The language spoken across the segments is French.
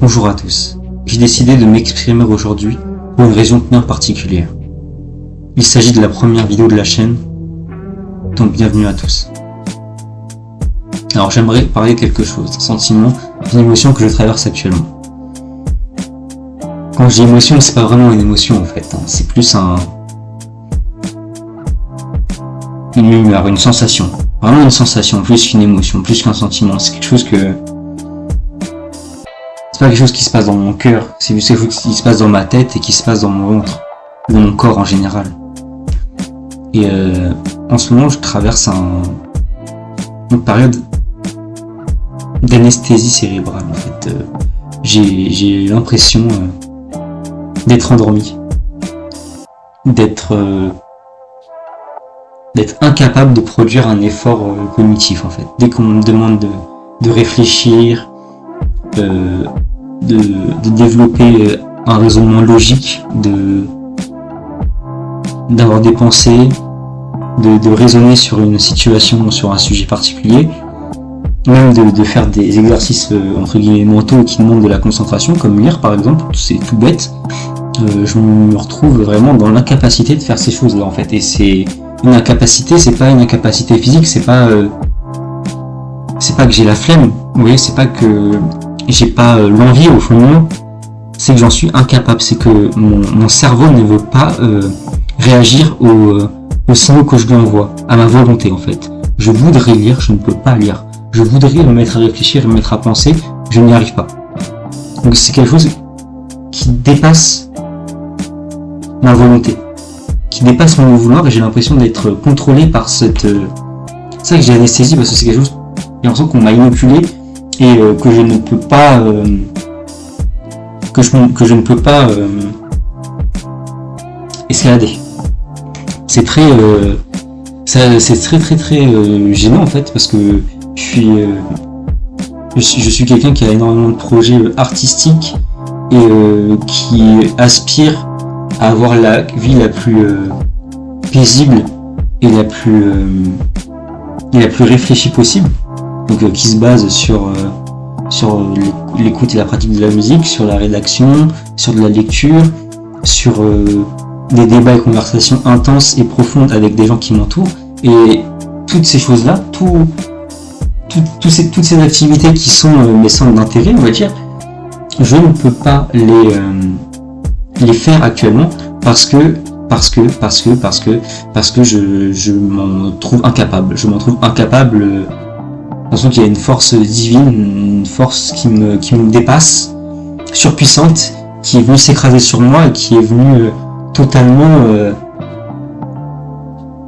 Bonjour à tous. J'ai décidé de m'exprimer aujourd'hui pour une raison bien particulière. Il s'agit de la première vidéo de la chaîne, donc bienvenue à tous. Alors j'aimerais parler de quelque chose, d'un sentiment, d'une émotion que je traverse actuellement. Quand je dis émotion, c'est pas vraiment une émotion en fait, c'est plus une humeur, une sensation. Vraiment une sensation, plus qu'une émotion, plus qu'un sentiment. C'est quelque chose que... C'est pas quelque chose qui se passe dans mon cœur, c'est quelque chose qui se passe dans ma tête et qui se passe dans mon ventre, dans mon corps en général. Et en ce moment, je traverse une période d'anesthésie cérébrale en fait. J'ai l'impression d'être endormi, d'être incapable de produire un effort cognitif en fait. Dès qu'on me demande de réfléchir, de développer un raisonnement logique, d'avoir des pensées, de raisonner sur une situation, sur un sujet particulier, même de faire des exercices entre guillemets mentaux qui demandent de la concentration, comme lire par exemple, c'est tout bête, je me retrouve vraiment dans l'incapacité de faire ces choses-là en fait. Et c'est une incapacité, c'est pas une incapacité physique, c'est pas que j'ai la flemme, vous voyez, c'est pas que j'ai pas l'envie au fond de moi, c'est que j'en suis incapable, c'est que mon cerveau ne veut pas réagir aux signaux que je lui envoie, à ma volonté en fait. Je voudrais lire, je ne peux pas lire. Je voudrais me mettre à réfléchir, me mettre à penser, je n'y arrive pas. Donc c'est quelque chose qui dépasse ma volonté, qui dépasse mon vouloir, et j'ai l'impression d'être contrôlé par cette... C'est ça que j'ai anesthésie, parce que c'est quelque chose, j'ai l'impression qu'on m'a inoculé et que je ne peux pas... que je ne peux pas escalader. C'est très... c'est très gênant en fait, parce que je suis quelqu'un qui a énormément de projets artistiques et qui aspire à avoir la vie la plus paisible et la plus réfléchie possible, donc qui se base sur l'écoute et la pratique de la musique, sur la rédaction, sur de la lecture, sur des débats et conversations intenses et profondes avec des gens qui m'entourent. Et toutes ces choses-là, toutes ces activités qui sont mes centres d'intérêt, on va dire, je ne peux pas les faire actuellement parce que je m'en trouve incapable. Je m'en trouve incapable. J'ai l'impression qu'il y a une force divine, une force qui me dépasse, surpuissante, qui est venue s'écraser sur moi et qui est venue totalement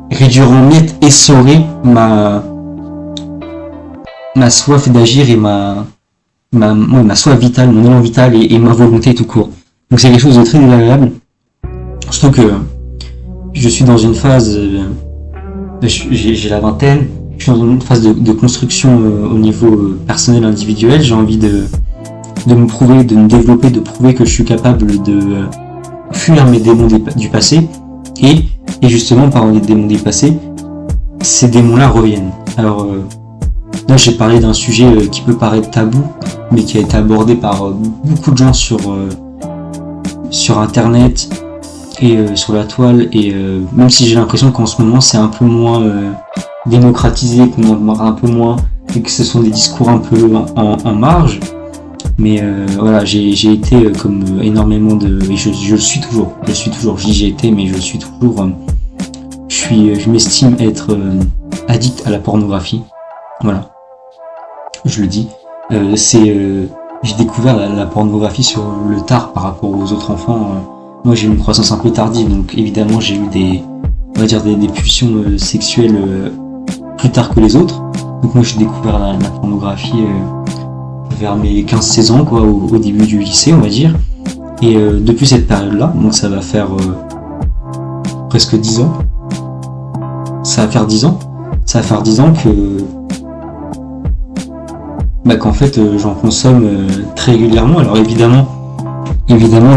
réduire en miettes, essorer ma soif d'agir et ma soif vitale, mon élan vital et ma volonté tout court. Donc c'est quelque chose de très désagréable. Surtout que je suis dans une phase, j'ai la vingtaine, je suis dans une phase de construction au niveau personnel, individuel. J'ai envie de me prouver, de me développer, de prouver que je suis capable de fuir mes démons du passé. Et justement, par les démons du passé, ces démons-là reviennent. Alors là, j'ai parlé d'un sujet qui peut paraître tabou, mais qui a été abordé par beaucoup de gens sur internet et sur la toile, et même si j'ai l'impression qu'en ce moment c'est un peu moins démocratisé, qu'on en parle un peu moins, et que ce sont des discours un peu en marge, mais voilà, j'ai été comme énormément de... Et je le suis toujours, je dis j'ai été, mais je le suis toujours, je m'estime être addict à la pornographie, voilà, je le dis. J'ai découvert la pornographie sur le tard par rapport aux autres enfants. Moi j'ai eu une croissance un peu tardive, donc évidemment j'ai eu des pulsions sexuelles plus tard que les autres. Donc moi j'ai découvert la pornographie vers mes 15-16 ans, quoi, au début du lycée on va dire. Et depuis cette période-là, donc ça va faire presque 10 ans. Ça va faire 10 ans qu'en fait j'en consomme très régulièrement. Alors évidemment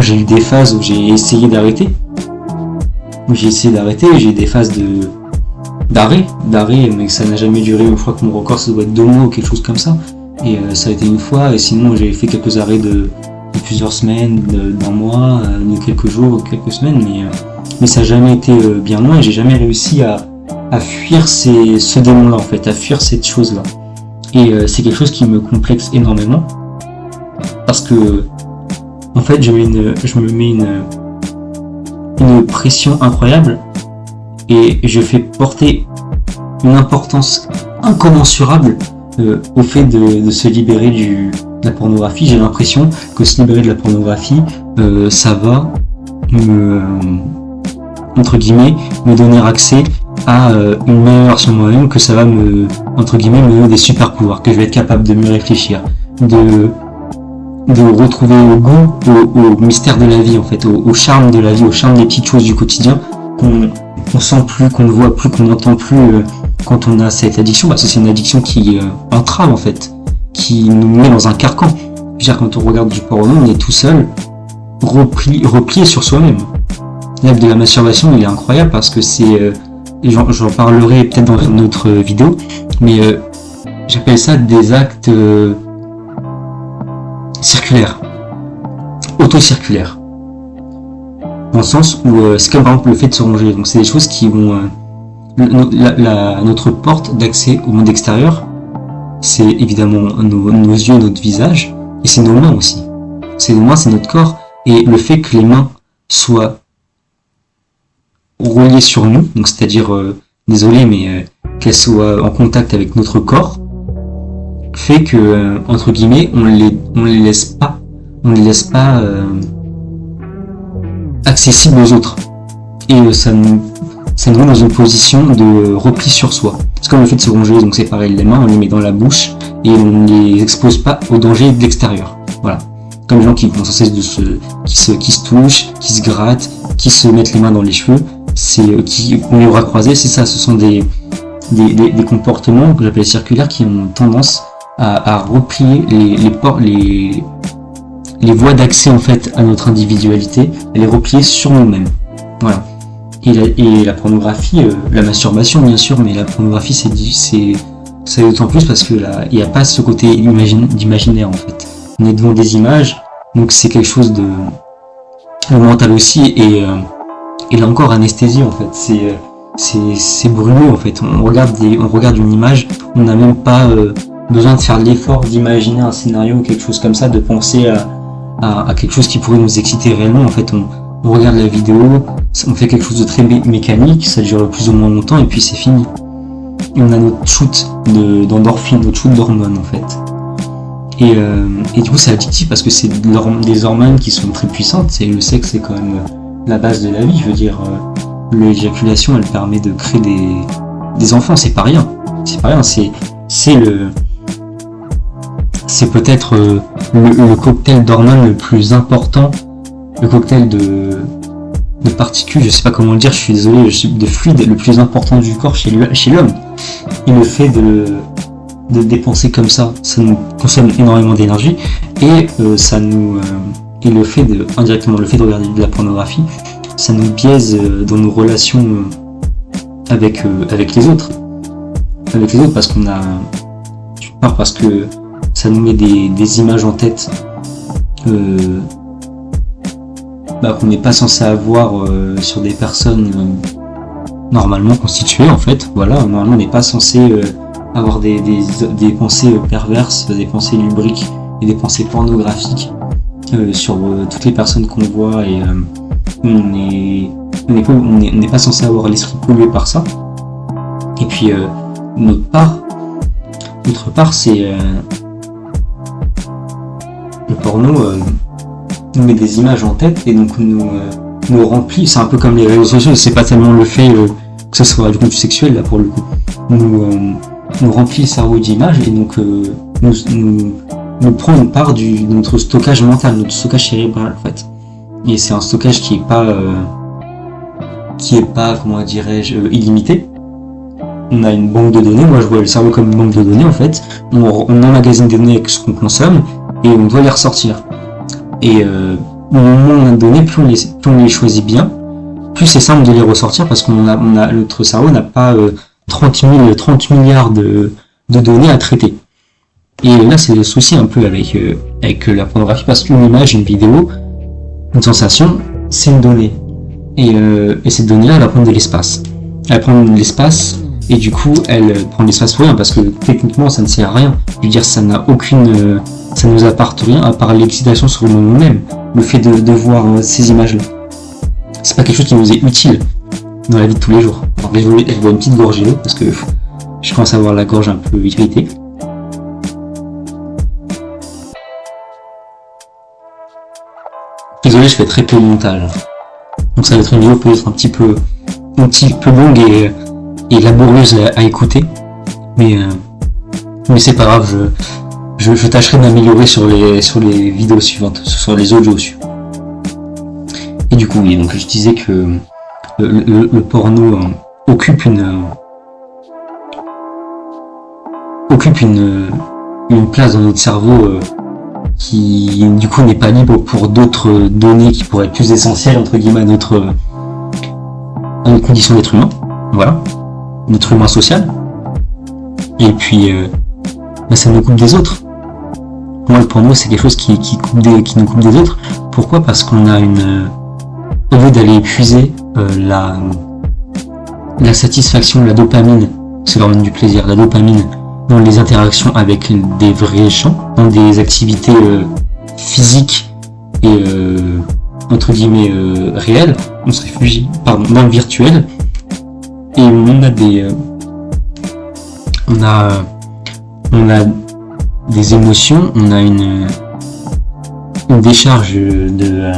j'ai eu des phases où j'ai essayé d'arrêter, j'ai eu des phases d'arrêt, mais ça n'a jamais duré. Je crois que mon record ça doit être 2 mois ou quelque chose comme ça. Et ça a été une fois, et sinon j'ai fait quelques arrêts de plusieurs semaines, d'un mois, de quelques jours, de quelques semaines, mais ça n'a jamais été bien loin, et j'ai jamais réussi à fuir ce démon-là en fait, à fuir cette chose-là. Et c'est quelque chose qui me complexe énormément, parce que en fait je me mets une pression incroyable, et je fais porter une importance incommensurable au fait de se libérer de la pornographie. J'ai l'impression que se libérer de la pornographie, ça va entre guillemets, me donner accès à une meilleure version de moi-même, que ça va entre guillemets, me donner des super pouvoirs, que je vais être capable de mieux réfléchir, de retrouver le goût au mystère de la vie, en fait, au charme de la vie, au charme des petites choses du quotidien qu'on sent plus, qu'on ne voit plus, qu'on n'entend plus quand on a cette addiction, parce que c'est une addiction qui entrave en fait, qui nous met dans un carcan. C'est-à-dire, quand on regarde du porno, on est tout seul, replié sur soi-même. L'acte de la masturbation, il est incroyable parce que c'est, j'en parlerai peut-être dans une autre vidéo, mais j'appelle ça des actes circulaires, auto-circulaires. Dans le sens où c'est comme par exemple le fait de se ranger. Donc c'est des choses qui vont notre porte d'accès au monde extérieur, c'est évidemment nos yeux, notre visage, et c'est nos mains aussi. C'est nos mains, c'est notre corps, et le fait que les mains soient reliées sur nous, donc c'est-à-dire désolé, mais qu'elles soient en contact avec notre corps, fait que entre guillemets on les laisse pas accessibles aux autres, et ça nous met dans une position de repli sur soi. C'est comme le fait de se ronger, donc c'est pareil, les mains on les met dans la bouche et on les expose pas au danger de l'extérieur. Voilà. Comme les gens qui vont sans cesse qui se touchent, qui se grattent, qui se mettent les mains dans les cheveux, qui ont les bras croisés, c'est ça, ce sont des comportements que j'appelle circulaires qui ont tendance à replier les voies d'accès en fait à notre individualité, à les replier sur nous-mêmes. Voilà. Et la pornographie, la masturbation bien sûr, mais la pornographie c'est d'autant plus parce que là, il n'y a pas ce côté d'imaginaire en fait. On est devant des images, donc c'est quelque chose de mental aussi, et là encore anesthésie en fait. C'est brûleux en fait. On regarde une image, on n'a même pas besoin de faire l'effort d'imaginer un scénario ou quelque chose comme ça, de penser à quelque chose qui pourrait nous exciter réellement. En fait, on regarde la vidéo, on fait quelque chose de très mécanique, ça dure plus ou moins longtemps et puis c'est fini. Et on a notre shoot d'endorphine, notre shoot d'hormones en fait. Et du coup c'est addictif parce que c'est des hormones qui sont très puissantes, et le sexe c'est quand même la base de la vie, je veux dire, l'éjaculation elle permet de créer des enfants, c'est pas rien, c'est peut-être le cocktail d'hormones le plus important, le cocktail de particules, je sais pas comment le dire, je suis désolé, de fluide le plus important du corps chez l'homme. Et le fait de dépenser comme ça nous consomme énormément d'énergie, et et le fait indirectement, le fait de regarder de la pornographie, ça nous biaise dans nos relations avec les autres, parce parce que ça nous met des images en tête qu'on n'est pas censé avoir sur des personnes normalement constituées en fait. Voilà, normalement on n'est pas censé avoir des pensées perverses, des pensées lubriques et des pensées pornographiques sur toutes les personnes qu'on voit, et on n'est pas censé avoir l'esprit pollué par ça. Et puis d'autre part c'est le porno nous met des images en tête, et donc nous remplit. C'est un peu comme les réseaux sociaux, c'est pas tellement le fait que ce soit du contenu sexuel là pour le coup, nous remplit le cerveau d'images, et donc nous prend une part de notre stockage mental, notre stockage cérébral en fait. Et c'est un stockage qui est pas comment dirais-je, illimité. On a une banque de données, moi je vois le cerveau comme une banque de données en fait. On emmagasine des données avec ce qu'on consomme et on doit les ressortir. Et au moment donné, plus on les choisit bien, plus c'est simple de les ressortir, parce notre cerveau n'a pas 30 milliards de données à traiter. Et là, c'est le souci un peu avec la pornographie, parce qu'une image, une vidéo, une sensation, c'est une donnée. Et cette donnée-là, elle va prendre de l'espace. Elle prend de l'espace, et du coup, elle prend de l'espace pour rien, parce que techniquement, ça ne sert à rien. Je veux dire, ça nous apporte rien, à part l'excitation sur le moment même. Le fait de voir ces images-là. C'est pas quelque chose qui nous est utile dans la vie de tous les jours. Alors, je bois une petite gorgée d'eau, parce que je commence à avoir la gorge un peu irritée. Désolé, je fais très peu de montage. Donc ça va être une vidéo peut-être un petit peu longue et laborieuse à écouter. Mais c'est pas grave, je tâcherai de m'améliorer sur les vidéos suivantes, sur les audios suivants. Et du coup, oui, donc je disais que le porno occupe une place dans notre cerveau qui du coup n'est pas libre pour d'autres données qui pourraient être plus essentielles entre guillemets à notre condition d'être humain, voilà, notre humain social. Et puis ça nous coupe des autres. Moi, le porno, c'est quelque chose qui nous coupe des autres. Pourquoi ? Parce qu'on a au lieu d'aller épuiser la satisfaction, la dopamine, c'est l'hormone du plaisir, la dopamine dans les interactions avec des vrais gens, dans des activités physiques et entre guillemets réelles, on se réfugie dans le virtuel et on a des émotions, on a une décharge de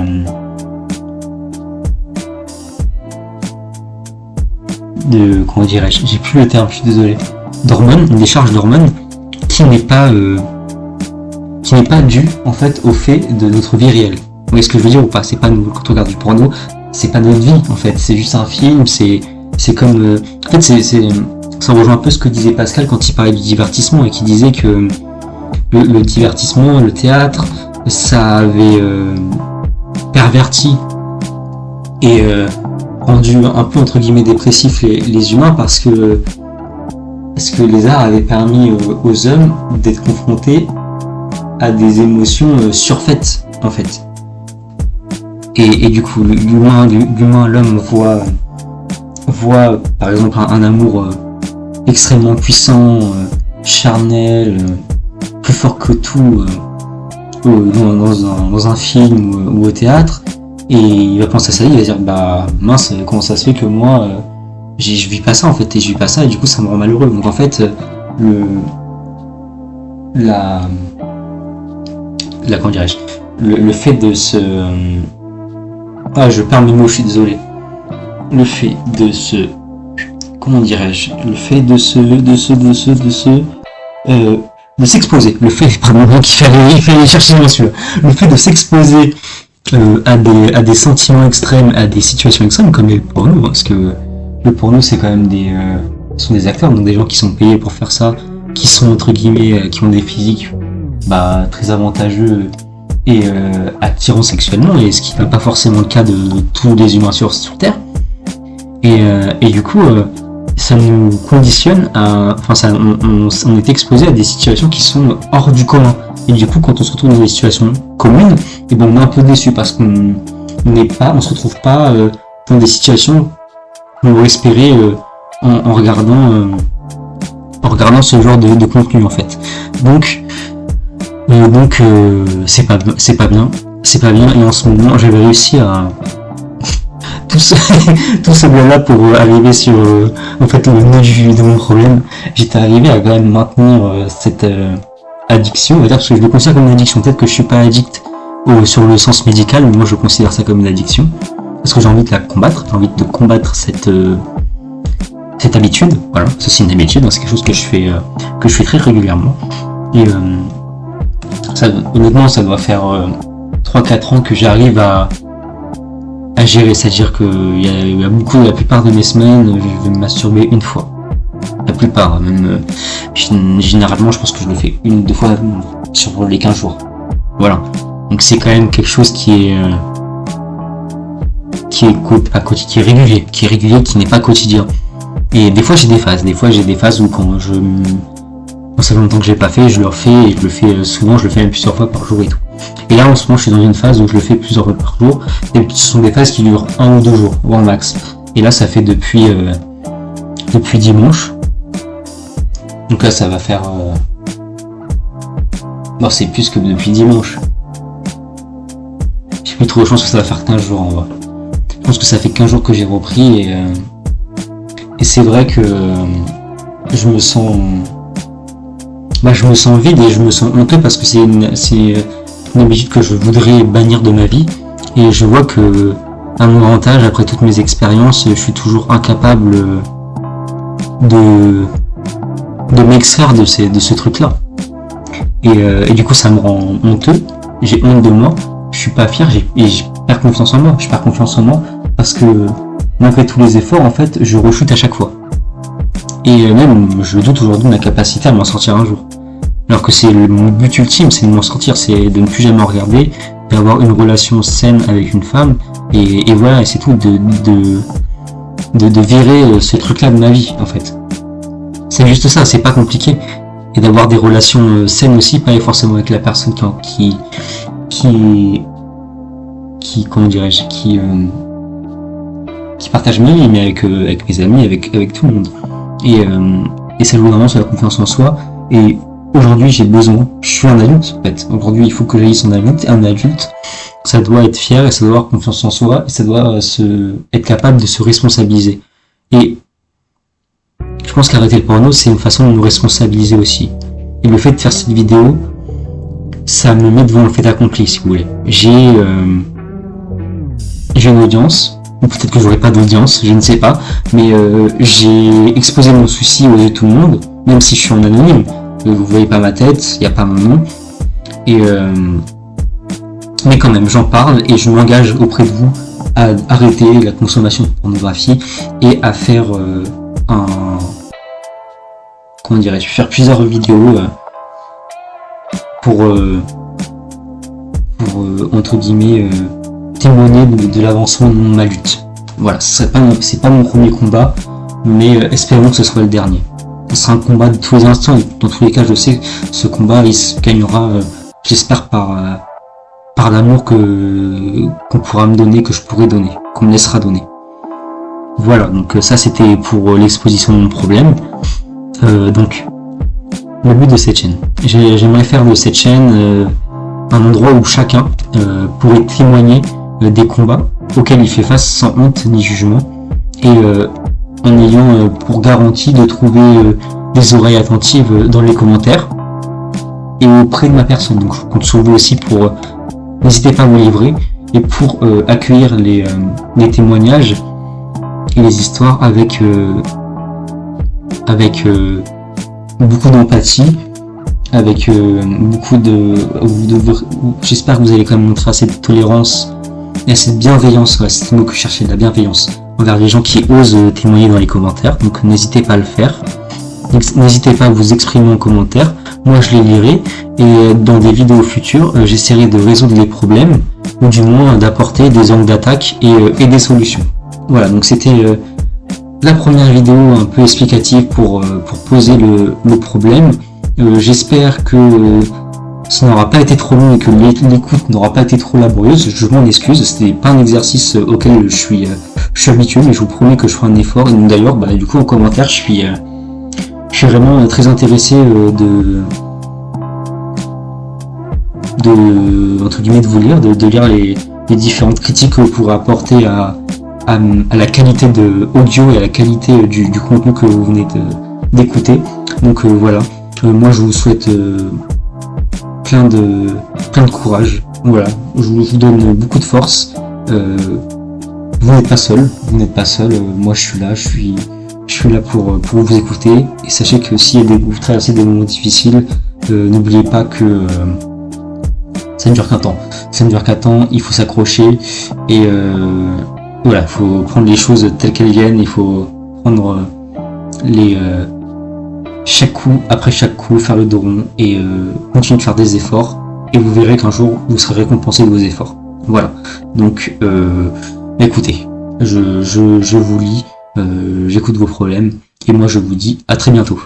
comment dirais-je, j'ai plus le terme, je suis désolé, d'hormones, une décharge d'hormones qui n'est pas due en fait au fait de notre vie réelle. Vous voyez ce que je veux dire ou pas ? C'est pas nous, quand on regarde du porno, c'est pas notre vie en fait, c'est juste un film, c'est comme en fait ça rejoint un peu ce que disait Pascal quand il parlait du divertissement et qui disait que le divertissement, le théâtre, ça avait perverti et rendu un peu entre guillemets dépressifs les humains parce que les arts avaient permis aux hommes d'être confrontés à des émotions surfaites en fait. Et du coup l'homme voit par exemple un amour extrêmement puissant, charnel, plus fort que tout dans un film ou au théâtre, et il va penser à ça, il va dire bah mince, comment ça se fait que moi je vis pas ça en fait, et je vis pas ça et du coup ça me rend malheureux. Donc en fait comment dirais-je, le fait de se je perds mes mots, je suis désolé. Le fait de se comment dirais-je, le fait de s'exposer, le fait, pardon, il fallait chercher celui-là, le fait de s'exposer à des sentiments extrêmes, à des situations extrêmes comme le porno, parce que le porno c'est quand même sont des acteurs, donc des gens qui sont payés pour faire ça, qui sont entre guillemets, qui ont des physiques très avantageux et attirants sexuellement, et ce qui n'est pas forcément le cas de tous les humains sur Terre. Et du coup ça nous conditionne on est exposé à des situations qui sont hors du commun, et du coup quand on se retrouve dans des situations communes, et on est un peu déçu parce qu'on se retrouve pas dans des situations qu'on aurait espéré en regardant ce genre de contenu en fait. Donc c'est pas bien, et en ce moment j'avais réussi à tout ce blabla pour arriver sur en fait le nœud de mon problème. J'étais arrivé à quand même maintenir cette addiction, on va dire, parce que je le considère comme une addiction. Peut-être que je suis pas addict sur le sens médical, mais moi je considère ça comme une addiction parce que j'ai envie de la combattre, j'ai envie de combattre cette habitude. Voilà, ça c'est une habitude, c'est quelque chose que je fais très régulièrement, et honnêtement ça doit faire 3-4 ans que j'arrive à gérer, c'est-à-dire que la plupart de mes semaines, je vais me masturber une fois. La plupart, même généralement, je pense que je le fais 1-2 fois sur les 15 jours. Voilà. Donc c'est quand même quelque chose qui est régulier, qui n'est pas quotidien. Et des fois j'ai des phases où quand ça fait longtemps que je l'ai pas fait, je le refais et je le fais souvent, je le fais même plusieurs fois par jour et tout. Et là en ce moment je suis dans une phase où je le fais plusieurs fois par jour, et ce sont des phases qui durent 1 ou 2 jours, au max. Et là ça fait depuis dimanche. Donc là ça va faire... Non, c'est plus que depuis dimanche. J'ai plus trop de chance que ça va faire 15 jours en vrai. Je pense que ça fait 15 jours que j'ai repris et c'est vrai que je me sens vide et je me sens honteux parce que c'est une habitude que je voudrais bannir de ma vie, et je vois que à mon grand âge, après toutes mes expériences, je suis toujours incapable de m'extraire de ce truc là, et du coup ça me rend honteux, j'ai honte de moi, je suis pas fier, et je perds confiance en moi, parce que malgré tous les efforts en fait je rechute à chaque fois, et même je doute aujourd'hui de ma capacité à m'en sortir un jour, alors que c'est mon but ultime, c'est de m'en sortir, c'est de ne plus jamais en regarder, d'avoir une relation saine avec une femme, et voilà, et c'est tout, de virer ce truc là de ma vie en fait. C'est juste ça, c'est pas compliqué, et d'avoir des relations saines aussi, pas forcément avec la personne qui comment dirais-je, qui partage ma vie, mais avec mes amis, avec tout le monde. Et ça joue vraiment sur la confiance en soi. Et aujourd'hui, j'ai besoin, je suis un adulte en fait. Aujourd'hui, il faut que j'aille un adulte. Ça doit être fier, et ça doit avoir confiance en soi, et ça doit être capable de se responsabiliser. Et je pense qu'arrêter le porno, c'est une façon de nous responsabiliser aussi. Et le fait de faire cette vidéo, ça me met devant le fait accompli, si vous voulez. J'ai une audience, ou peut-être que j'aurai pas d'audience, je ne sais pas, mais j'ai exposé mon souci aux yeux de tout le monde, même si je suis en anonyme. Vous voyez pas ma tête, il n'y a pas mon nom, et mais quand même, j'en parle et je m'engage auprès de vous à arrêter la consommation de pornographie et à faire faire plusieurs vidéos pour entre guillemets témoigner de l'avancement de ma lutte. Voilà, c'est pas mon premier combat, mais espérons que ce soit le dernier. Ce sera un combat de tous les instants, et dans tous les cas je sais que ce combat il se gagnera, j'espère, par l'amour qu'on pourra me donner, que je pourrai donner, qu'on me laissera donner. Voilà, donc ça c'était pour l'exposition de mon problème. Donc le but de cette chaîne, j'aimerais faire de cette chaîne un endroit où chacun pourrait témoigner des combats auxquels il fait face sans honte ni jugement, et en ayant pour garantie de trouver des oreilles attentives dans les commentaires et auprès de ma personne. Donc je compte sur vous aussi pour n'hésitez pas à vous livrer, et pour accueillir les témoignages et les histoires avec beaucoup d'empathie, avec beaucoup j'espère que vous allez quand même montrer cette tolérance et cette bienveillance, ouais, c'est le mot que je cherchais, de la bienveillance envers les gens qui osent témoigner dans les commentaires. Donc n'hésitez pas à le faire, n'hésitez pas à vous exprimer en commentaire, moi je les lirai, et dans des vidéos futures j'essaierai de résoudre les problèmes, ou du moins d'apporter des angles d'attaque et des solutions. Voilà, donc c'était la première vidéo un peu explicative pour poser le problème. J'espère que ça n'aura pas été trop long et que l'écoute n'aura pas été trop laborieuse. Je m'en excuse, c'était pas un exercice auquel je suis habitué, mais je vous promets que je ferai un effort. Et d'ailleurs, du coup en commentaire, je suis vraiment très intéressé entre guillemets de vous lire, de lire les différentes critiques que vous pourrez apporter à la qualité de audio et à la qualité du contenu que vous venez d'écouter. Donc voilà, moi je vous souhaite plein de courage. Voilà, je vous donne beaucoup de force. Vous n'êtes pas seul, moi je suis là, je suis là pour vous écouter, et sachez que si vous traversez des moments difficiles, n'oubliez pas que ça ne dure qu'un temps, il faut s'accrocher, et voilà, il faut prendre les choses telles qu'elles viennent, il faut prendre chaque coup après chaque coup, faire le dos rond, et continuer de faire des efforts, et vous verrez qu'un jour vous serez récompensé de vos efforts. Voilà, donc écoutez, je vous lis, j'écoute vos problèmes, et moi je vous dis à très bientôt.